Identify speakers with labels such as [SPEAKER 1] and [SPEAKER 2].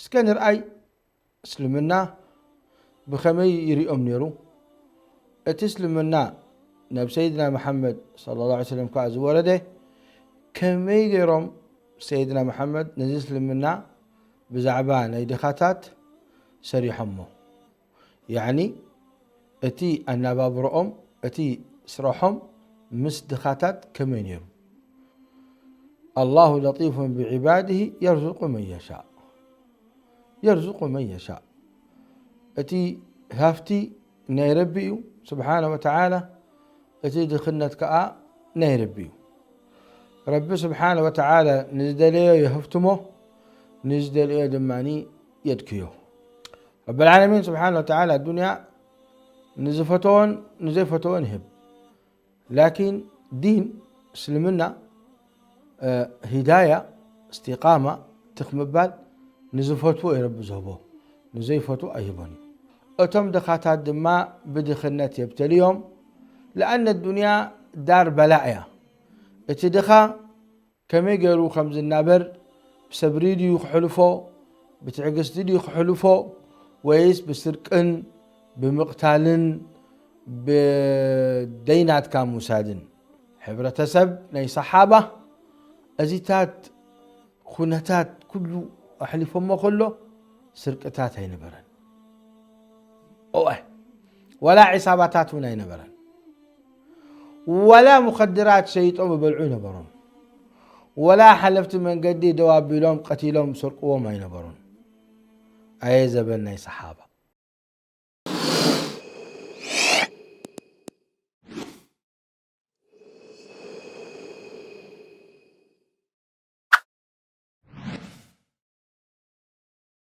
[SPEAKER 1] سكن رأي اسلمنا بخمي يريهم نيرو اتسلمنا نب سيدنا محمد صلى الله عليه وسلم كأز ورده كمي غيرهم سيدنا محمد نزل منا بزعبان ايدخاتات سريحمه يعني اتي النبابرهم اتي سرحهم مسدخاتات كمين يرو الله لطيف بعباده يرزق من يشاء يرزق من يشاء اتي هافتي نيربيو سبحانه وتعالى اتي دخلنت كأ نيربيو رب سبحانه وتعالى نزدليه يهفتمه نزدليه دماني يدكيه رب العالمين سبحانه وتعالى الدنيا نزفتون هب لكن دين سلمنا هداية استقامة تخمبال نزفتو رب زهبو نزيفتو أيباني أتم دخاتات دماء بدخلنات يبتليهم لأن الدنيا دار بلاء اتدخا كما يقولوا خمز النابر بسبريدي يخحلفو بتعقستيدي يخحلفو ويس بسرقن بمقتالن بدينات كاموسادن حبرة سب ناي صحابة أزيتات خونتات كله أحلفهم كله سرقتات هاي نبرن أوه ولا عصاباتات هاي نبرن ولا مخدرات شيطان ببلعون نبرن ولا حلفت من قدي دواب لهم قتيلهم سرقوهم هاي نبرن أي زبن ناي صحابة